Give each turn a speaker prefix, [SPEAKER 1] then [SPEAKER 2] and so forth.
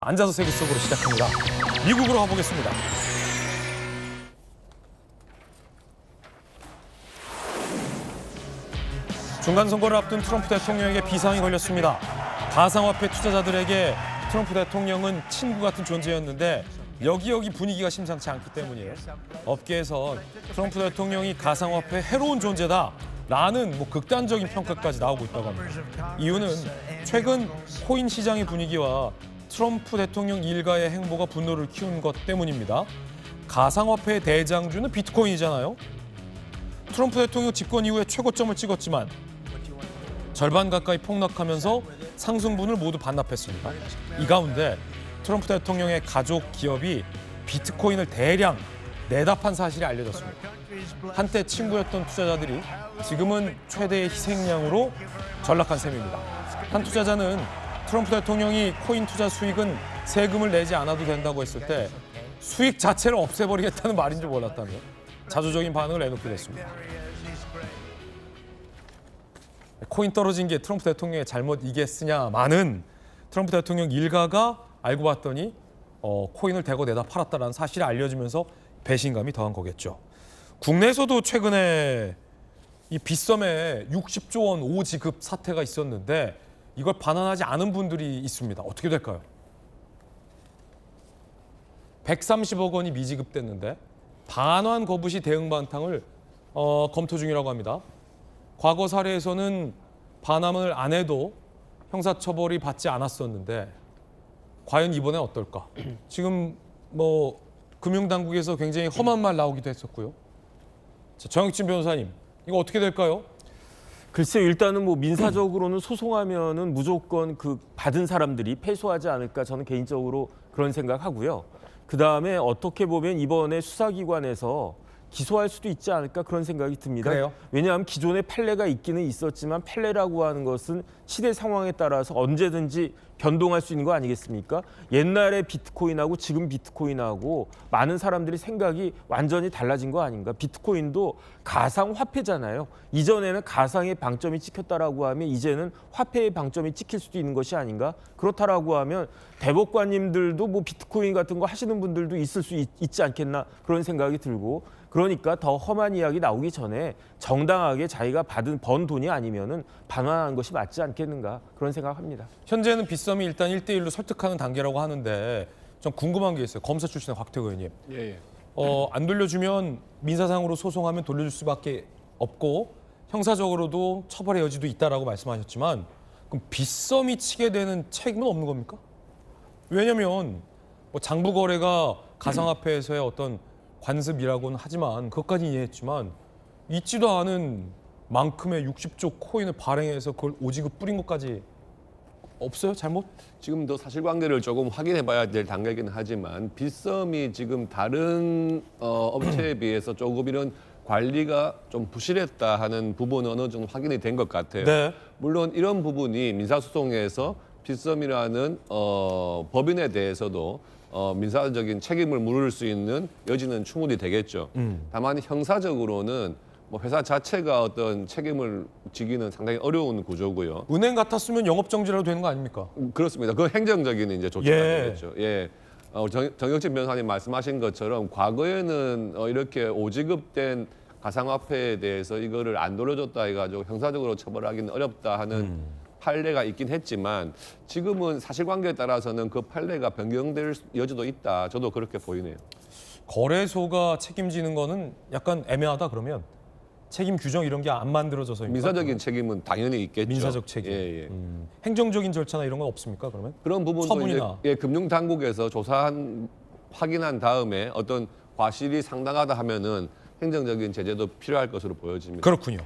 [SPEAKER 1] 앉아서 세계 속으로 시작합니다. 미국으로 가보겠습니다. 중간선거를 앞둔 트럼프 대통령에게 비상이 걸렸습니다. 가상화폐 투자자들에게 트럼프 대통령은 친구 같은 존재였는데 여기저기 분위기가 심상치 않기 때문이에요. 업계에서 트럼프 대통령이 가상화폐 해로운 존재다라는 극단적인 평가까지 나오고 있다고 합니다. 이유는 최근 코인 시장의 분위기와 트럼프 대통령 일가의 행보가 분노를 키운 것 때문입니다. 가상화폐의 대장주는 비트코인이잖아요. 트럼프 대통령 집권 이후에 최고점을 찍었지만 절반 가까이 폭락하면서 상승분을 모두 반납했습니다. 이 가운데 트럼프 대통령의 가족 기업이 비트코인을 대량 내다판 사실이 알려졌습니다. 한때 친구였던 투자자들이 지금은 최대의 희생양으로 전락한 셈입니다. 한 투자자는 트럼프 대통령이 코인 투자 수익은 세금을 내지 않아도 된다고 했을 때 수익 자체를 없애버리겠다는 말인 줄 몰랐다며 자조적인 반응을 내놓기도 했습니다. 코인 떨어진 게 트럼프 대통령의 잘못이겠으냐마는 트럼프 대통령 일가가 알고 봤더니 코인을 대거 내다 팔았다는 사실이 알려지면서 배신감이 더한 거겠죠. 국내에서도 최근에 이 빗썸에 60조 원 오지급 사태가 있었는데 이걸 반환하지 않은 분들이 있습니다. 어떻게 될까요? 130억 원이 미지급됐는데 반환 거부 시 대응 반탕을 검토 중이라고 합니다. 과거 사례에서는 반환을 안 해도 형사처벌이 받지 않았었는데 과연 이번엔 어떨까? 지금 금융당국에서 굉장히 험한 말 나오기도 했었고요. 자, 정혁진 변호사님, 이거 어떻게 될까요?
[SPEAKER 2] 글쎄요, 일단은 민사적으로는 소송하면은 무조건 받은 사람들이 패소하지 않을까 저는 개인적으로 그런 생각하고요. 그 다음에 어떻게 보면 이번에 수사기관에서 기소할 수도 있지 않을까 그런 생각이 듭니다.
[SPEAKER 1] 그래요?
[SPEAKER 2] 왜냐하면 기존에 판례가 있기는 있었지만 판례라고 하는 것은 시대 상황에 따라서 언제든지 변동할 수 있는 거 아니겠습니까? 옛날에 비트코인하고 지금 비트코인하고 많은 사람들이 생각이 완전히 달라진 거 아닌가? 비트코인도 가상화폐잖아요. 이전에는 가상의 방점이 찍혔다라고 하면 이제는 화폐의 방점이 찍힐 수도 있는 것이 아닌가? 그렇다라고 하면 대법관님들도 비트코인 같은 거 하시는 분들도 있을 수 있지 않겠나 그런 생각이 들고 그러니까 더 험한 이야기 나오기 전에 정당하게 자기가 번 돈이 아니면은 반환하는 것이 맞지 않겠는가 그런 생각합니다.
[SPEAKER 1] 현재는 빗썸이 일단 1대1로 설득하는 단계라고 하는데 좀 궁금한 게 있어요. 검사 출신의 곽태우 의원님.
[SPEAKER 3] 예.
[SPEAKER 1] 안 돌려주면 민사상으로 소송하면 돌려줄 수밖에 없고 형사적으로도 처벌의 여지도 있다라고 말씀하셨지만 그럼 빗썸이 치게 되는 책임은 없는 겁니까? 왜냐하면 장부 거래가 가상화폐에서의 어떤 관습이라고는 하지만 그것까지 이해했지만 있지도 않은 만큼의 60조 코인을 발행해서 그걸 오지급 뿌린 것까지 없어요? 잘못?
[SPEAKER 3] 지금 더 사실관계를 조금 확인해봐야 될 단계이긴 하지만 빗썸이 지금 다른 업체에 비해서 조금 이런 관리가 좀 부실했다 하는 부분은 어느 정도 확인이 된 것 같아요.
[SPEAKER 1] 네.
[SPEAKER 3] 물론 이런 부분이 민사소송에서 빗썸이라는 법인에 대해서도 민사적인 책임을 물을 수 있는 여지는 충분히 되겠죠. 다만 형사적으로는 회사 자체가 어떤 책임을 지기는 상당히 어려운 구조고요.
[SPEAKER 1] 은행 같았으면 영업정지라도 되는 거 아닙니까?
[SPEAKER 3] 그렇습니다. 그 행정적인 이제 조치가
[SPEAKER 1] 예.
[SPEAKER 3] 되겠죠. 예. 정혁진 변호사님 말씀하신 것처럼 과거에는 이렇게 오지급된 가상화폐에 대해서 이거를 안 돌려줬다 해가지고 형사적으로 처벌하기는 어렵다 하는 판례가 있긴 했지만 지금은 사실관계에 따라서는 그 판례가 변경될 여지도 있다. 저도 그렇게 보이네요.
[SPEAKER 1] 거래소가 책임지는 거는 약간 애매하다 그러면 책임 규정 이런 게 안 만들어져서
[SPEAKER 3] 민사적인 책임은 당연히 있겠죠.
[SPEAKER 1] 민사적 책임.
[SPEAKER 3] 예.
[SPEAKER 1] 행정적인 절차나 이런 건 없습니까 그러면?
[SPEAKER 3] 그런 부분도
[SPEAKER 1] 처분이나.
[SPEAKER 3] 이제 금융당국에서 확인한 다음에 어떤 과실이 상당하다 하면은 행정적인 제재도 필요할 것으로 보여집니다.
[SPEAKER 1] 그렇군요.